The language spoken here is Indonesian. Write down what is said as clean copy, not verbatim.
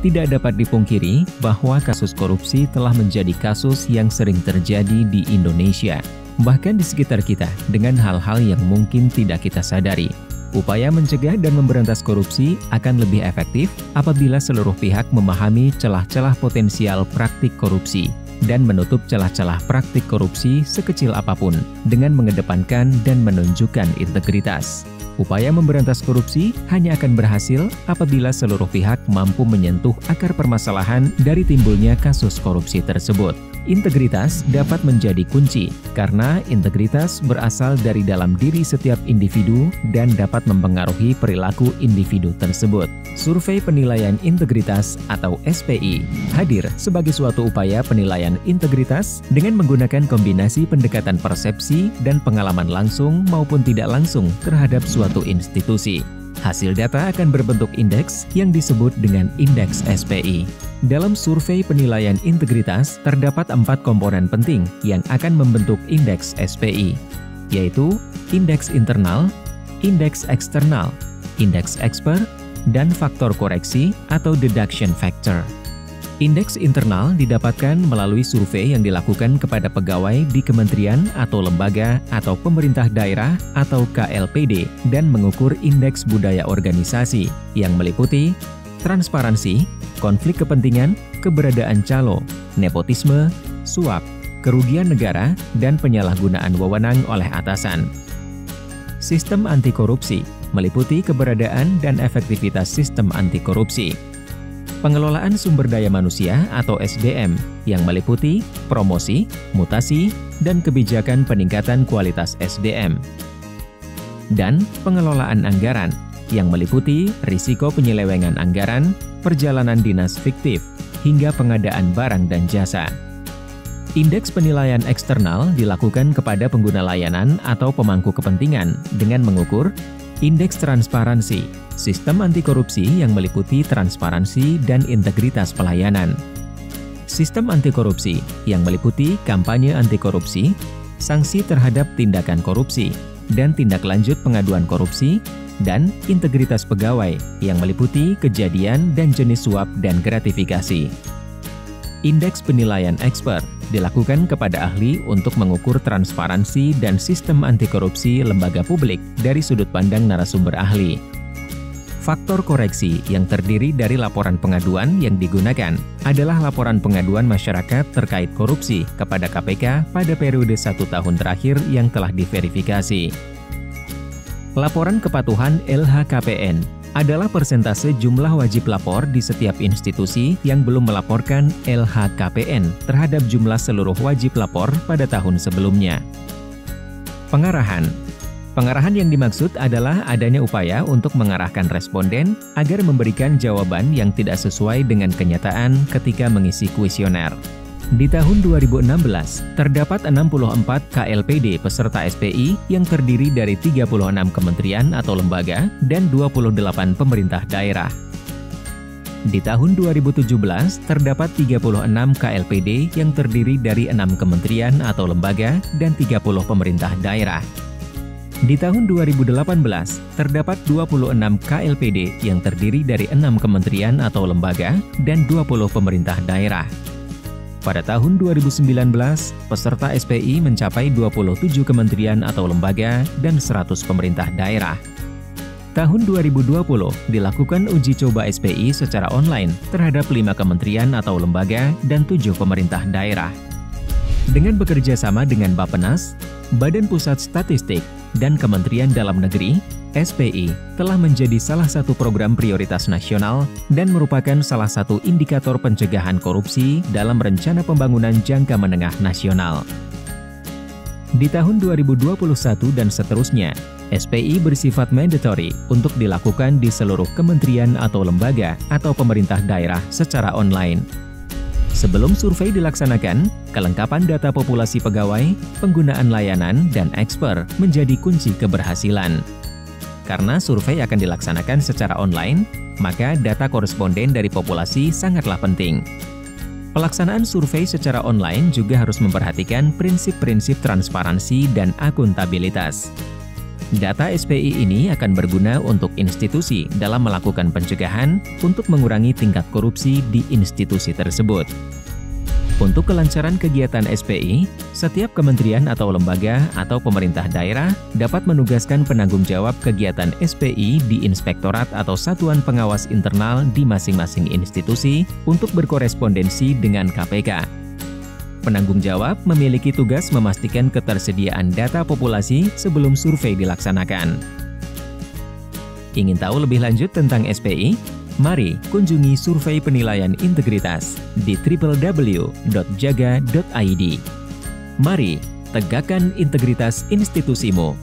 Tidak dapat dipungkiri bahwa kasus korupsi telah menjadi kasus yang sering terjadi di Indonesia, bahkan di sekitar kita dengan hal-hal yang mungkin tidak kita sadari. Upaya mencegah dan memberantas korupsi akan lebih efektif apabila seluruh pihak memahami celah-celah potensial praktik korupsi dan menutup celah-celah praktik korupsi sekecil apapun dengan mengedepankan dan menunjukkan integritas. Upaya memberantas korupsi hanya akan berhasil apabila seluruh pihak mampu menyentuh akar permasalahan dari timbulnya kasus korupsi tersebut. Integritas dapat menjadi kunci, karena integritas berasal dari dalam diri setiap individu dan dapat mempengaruhi perilaku individu tersebut. Survei Penilaian Integritas atau SPI hadir sebagai suatu upaya penilaian integritas dengan menggunakan kombinasi pendekatan persepsi dan pengalaman langsung maupun tidak langsung terhadap suatu institusi. Hasil data akan berbentuk indeks yang disebut dengan indeks SPI. Dalam survei penilaian integritas, terdapat 4 komponen penting yang akan membentuk indeks SPI, yaitu indeks internal, indeks eksternal, indeks expert, dan faktor koreksi atau deduction factor. Indeks internal didapatkan melalui survei yang dilakukan kepada pegawai di kementerian atau lembaga atau pemerintah daerah atau KLPD dan mengukur indeks budaya organisasi yang meliputi transparansi, konflik kepentingan, keberadaan calo, nepotisme, suap, kerugian negara, dan penyalahgunaan wewenang oleh atasan. Sistem anti korupsi meliputi keberadaan dan efektivitas sistem anti korupsi. Pengelolaan sumber daya manusia atau SDM yang meliputi promosi, mutasi, dan kebijakan peningkatan kualitas SDM. Dan pengelolaan anggaran yang meliputi risiko penyelewengan anggaran, perjalanan dinas fiktif, hingga pengadaan barang dan jasa. Indeks penilaian eksternal dilakukan kepada pengguna layanan atau pemangku kepentingan dengan mengukur indeks transparansi, sistem anti korupsi yang meliputi transparansi dan integritas pelayanan. Sistem anti korupsi yang meliputi kampanye anti korupsi, sanksi terhadap tindakan korupsi, dan tindak lanjut pengaduan korupsi, dan integritas pegawai yang meliputi kejadian dan jenis suap dan gratifikasi. Indeks penilaian expert dilakukan kepada ahli untuk mengukur transparansi dan sistem anti korupsi lembaga publik dari sudut pandang narasumber ahli. Faktor koreksi yang terdiri dari laporan pengaduan yang digunakan adalah laporan pengaduan masyarakat terkait korupsi kepada KPK pada periode 1 tahun terakhir yang telah diverifikasi. Laporan kepatuhan LHKPN adalah persentase jumlah wajib lapor di setiap institusi yang belum melaporkan LHKPN terhadap jumlah seluruh wajib lapor pada tahun sebelumnya. Pengarahan. Pengarahan yang dimaksud adalah adanya upaya untuk mengarahkan responden agar memberikan jawaban yang tidak sesuai dengan kenyataan ketika mengisi kuesioner. Di tahun 2016, terdapat 64 KLPD peserta SPI yang terdiri dari 36 kementerian atau lembaga dan 28 pemerintah daerah. Di tahun 2017, terdapat 36 KLPD yang terdiri dari 6 kementerian atau lembaga dan 30 pemerintah daerah. Di tahun 2018, terdapat 26 KLPD yang terdiri dari 6 kementerian atau lembaga dan 20 pemerintah daerah. Pada tahun 2019, peserta SPI mencapai 27 kementerian atau lembaga dan 100 pemerintah daerah. Tahun 2020 dilakukan uji coba SPI secara online terhadap 5 kementerian atau lembaga dan 7 pemerintah daerah. Dengan bekerja sama dengan Bappenas, Badan Pusat Statistik, dan Kementerian Dalam Negeri, SPI telah menjadi salah satu program prioritas nasional dan merupakan salah satu indikator pencegahan korupsi dalam rencana pembangunan jangka menengah nasional. Di tahun 2021 dan seterusnya, SPI bersifat mandatory untuk dilakukan di seluruh kementerian atau lembaga atau pemerintah daerah secara online. Sebelum survei dilaksanakan, kelengkapan data populasi pegawai, penggunaan layanan, dan eksper menjadi kunci keberhasilan. Karena survei akan dilaksanakan secara online, maka data koresponden dari populasi sangatlah penting. Pelaksanaan survei secara online juga harus memperhatikan prinsip-prinsip transparansi dan akuntabilitas. Data SPI ini akan berguna untuk institusi dalam melakukan pencegahan untuk mengurangi tingkat korupsi di institusi tersebut. Untuk kelancaran kegiatan SPI, setiap kementerian atau lembaga atau pemerintah daerah dapat menugaskan penanggung jawab kegiatan SPI di inspektorat atau satuan pengawas internal di masing-masing institusi untuk berkorespondensi dengan KPK. Penanggung jawab memiliki tugas memastikan ketersediaan data populasi sebelum survei dilaksanakan. Ingin tahu lebih lanjut tentang SPI? Mari kunjungi survei penilaian integritas di www.jaga.id. Mari tegakkan integritas institusimu.